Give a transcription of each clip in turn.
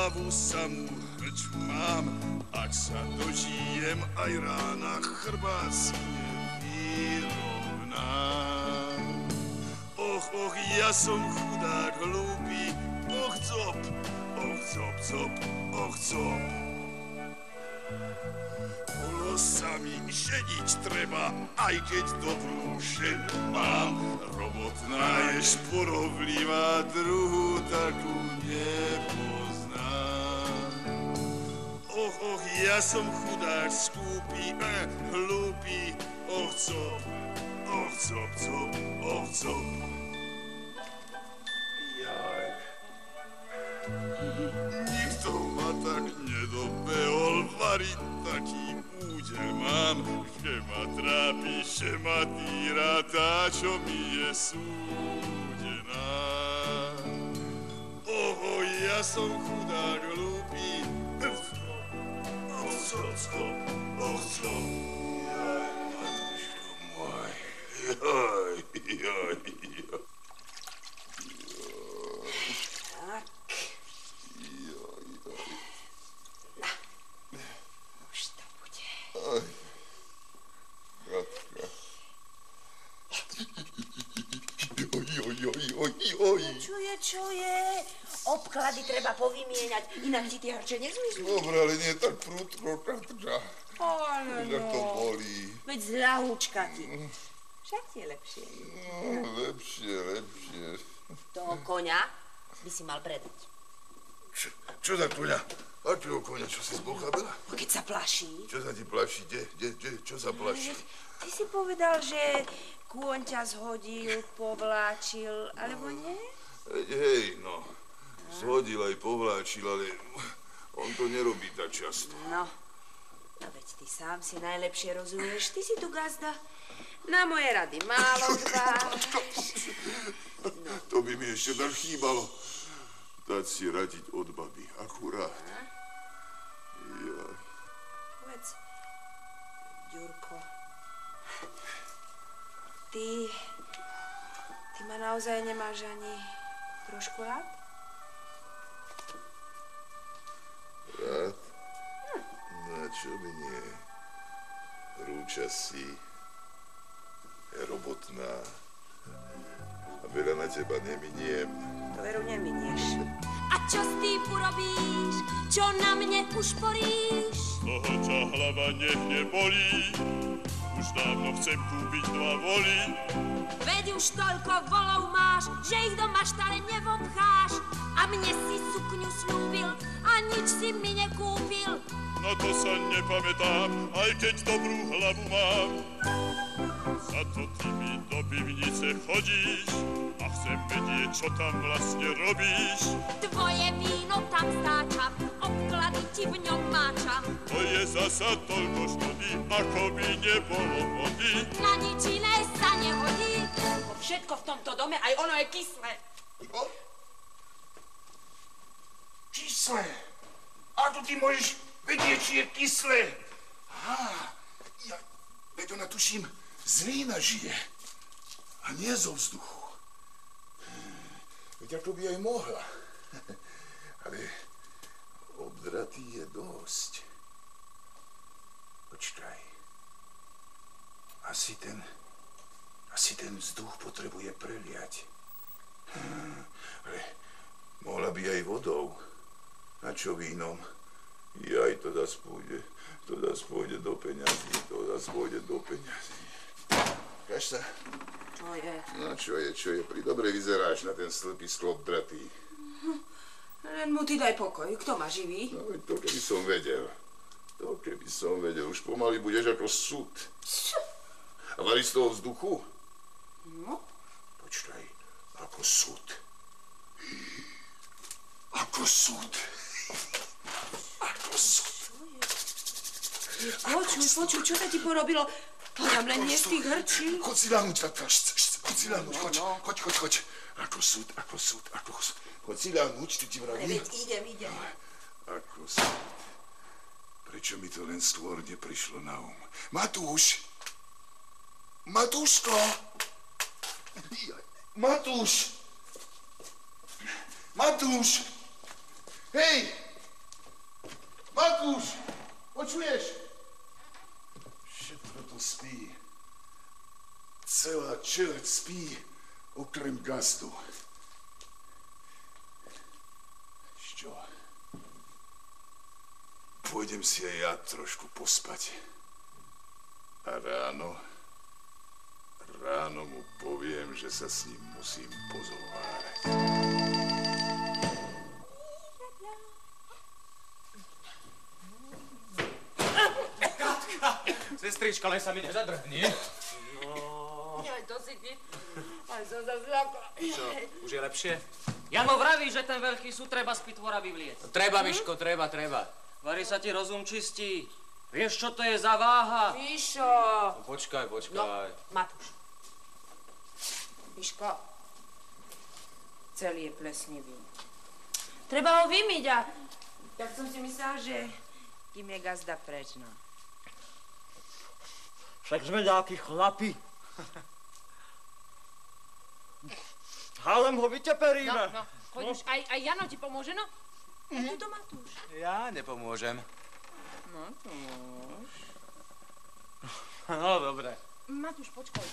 hlavu samú hrču mám, ak sa dožijem, aj rána chrbát si nevyrovná. Och, ja som chudák hlúpy, och, cop, och, cop. Bolo sa mi ženiť treba, aj keď dobrú ženu mám. Robotná je šporovlivá, druhú takú nepoznám. Och, ja som chudák skúpy, hlúpy, och, cop, och, cop. Jaj. Nikto ma tak nedobehol, variť taký údel mám, že ma trápi, že ma týra tá, čo mi je súdená. Ja som chudák hlúpy, och, cop. Jaj, matuško môj, jaj. Čo je? Obklady treba povymieňať, inak ti tie harče nezmiznú. Dobre, ale nie tak prudko, Katka. Ale no. To bolí. Veď zľahúčka ti. Však ti je lepšie. Lepšie. Toho koňa by si mal predať. Čo za koňa? Akého koňa? Čo si zbochabila? No keď sa plaší. Čo sa ti plaší? Čo sa plaší? Ty si povedal, že kôň ťa zhodil, povláčil, alebo nie? Hej, no. Zhodil aj povláčil, ale on to nerobí tak často. No veď ty sám si najlepšie rozumieš. Ty si tu gazda. Na moje rady málo dbáš. No. To by mi ešte tak chýbalo. Dať si radiť od baby. Akurát. Ja. Povedz, Ďurko, ty ma naozaj nemáš ani trošku rád? Rád? No a čo mi nie? Rúča si, je robotná a veľa na teba neminiem. To veru neminieš. A čo s tým urobíš? Čo na mne ušporíš? Z toho ťa hlava nech nebolí, už dávno chcem kúpiť 2 voly. Veď už toľko volov máš, že ich do maštale nevobcháš. A mne si sukňu slúbil a nič si mi nekúpil. Na to sa nepamätám, aj keď dobrú hlavu mám. Za to ty mi do pivnice chodíš a chcem vedieť, čo tam vlastne robíš. Tvoje víno tam stáča, obklady ti v ňom máča. To je zasa toľko škody, ako by nebolo vody. Na nič iné sa nehodí. Všetko v tomto dome, aj ono je kyslé. Čo? Kyslé? A to ty môžeš vedieť, či je kyslé. Veď ona, tuším, z vína žije a nie zo vzduchu. Veď ako by aj mohla. Ale obdratý je dosť. Počkaj. Asi ten vzduch potrebuje preliať. Ale mohla by aj vodou. A čo vínom? Jaj, to zas pôjde do peňazí. Kaž sa? Čo je? No čo je, pri dobre vyzeráš na ten slepý sklop dratý. Len mu ty daj pokoj, kto ma živí? No to keby som vedel, už pomaly budeš ako súd. A varí z toho vzduchu? No. Počkaj, ako súd. Ako súd. Počuj, čo sa ti porobilo? Hľadám len nie z tých hrčí. Choď si ľahnuť, Katka, choď si ľahnuť, choď. Ako súd. Choď si ľahnuť, ty ti vravím. Idem. Ako súd. Prečo mi to len skôr neprišlo na um? Matúško! Matúš! Hej! Matúš, počuješ? Všetko to spí. Celá čeľaď spí, okrem gazdu. Čo? Pôjdem si aj ja trošku pospať. A ráno mu poviem, že sa s ním musím pozhovárať. Sestrička, len sa mi nezadrhni. Jaj, to si ty. Aj som sa zľakla. Čo, už je lepšie? Jano vraví, že ten veľký súd treba z pitvora vyvliecť. Treba, Miško, treba. Vari sa ti rozum čistí. Vieš, čo to je za váha? Mišo. No, počkaj. No, Matúš. Miško. Celý je plesnivý. Treba ho vymyť a... Tak som si myslela, že kým je gazda preč, no. Však sme nejakí chlapi. Hálem ho vyteperíme. No, choď už, aj Jano ti pomôže, no? A tu to Matúš. Ja nepomôžem. Matúš. No, dobre. Matúš, počkaj.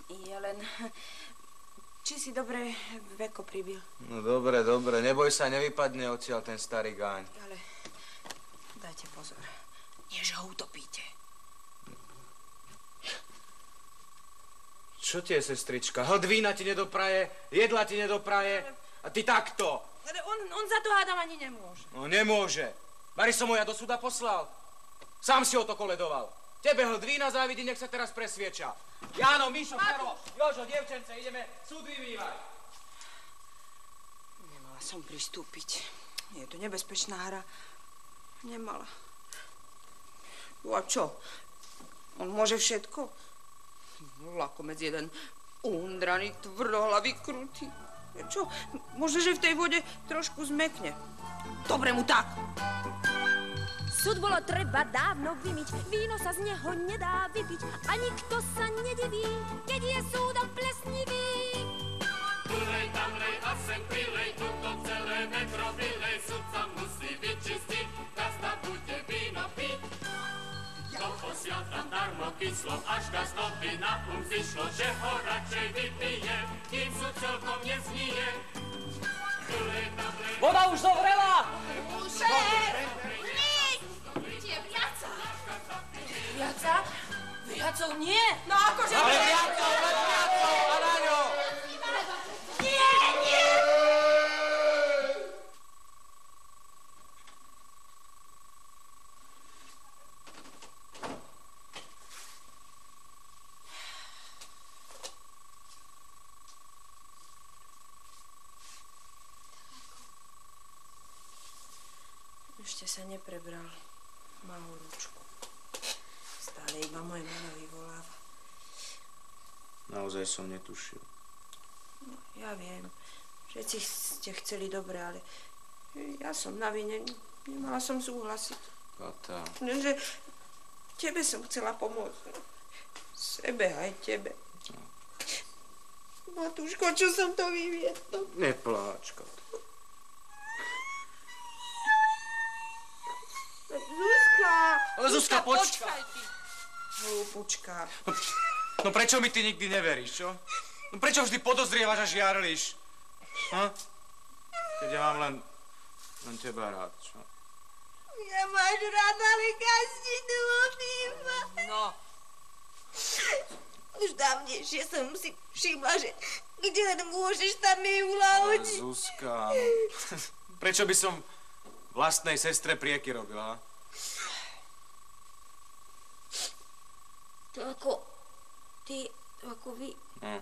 Je len... Či si dobre veko pribil? No dobre, neboj sa, nevypadne odtiaľ ten starý gáň. Ale dajte pozor. Nie, že ho utopíte. Čo ti je, sestrička? Vína ti nedopraje, jedla ti nedopraje a ty takto. Ale on za to hádam ani nemôže. No nemôže. Bari som ho ja do súda poslal. Sám si ho to koledoval. Tebe vína závidí, nech sa teraz presvieča. Jáno, Mišo, Fero, Jožo, dievčence, ideme súd vymývať. Nemala som pristúpiť. Je to nebezpečná hra. Nemala. No a čo? On môže všetko? Lakomec jeden undraný, tvrdohlavý, krutý. Čo? Možno, že v tej vode trošku zmekne. Dobre mu tak. Súd bolo treba dávno vymyť, víno sa z neho nedá vypiť a nikto sa nediví, keď je súdok plesnivý. Tulej, tamlej a sem prilej, tuto celé metro vylej, sudca musí vyčistiť, gazda bude víno piť. To posiaľ tam darmo kyslo, až gazdovi na zišlo, že ho radšej vypije, kým súd celkom neznie. Tulej, tamlej... Voda už zovrela! Viacov nie. No akože... Ale viacov, a na ňo! Nie! Ešte sa neprebral. Má horúčku. Stále iba moje meno vyvoláva. Naozaj som netušil. No, ja viem. Všetci ste chceli dobre, ale ja som na vine. Nemala som súhlasiť. Kata. Že tebe som chcela pomôcť. Sebe aj tebe. Matúško, čo som to vyviedla? Nepláč, Kata. Zuzka, počkaj ty. Hlúpučka. No prečo mi ty nikdy neveríš, čo? No prečo vždy podozrievaš a žiarliš? Keď ja mám len teba rád, čo? Ja máš rád, ale gazdinu odýva. No. Už dávnejšie som si všimla, že kde len môžeš, tam je uľahodiť. Zuzka, prečo by som vlastnej sestre prieky robila? To ako ty, to ako vy. No.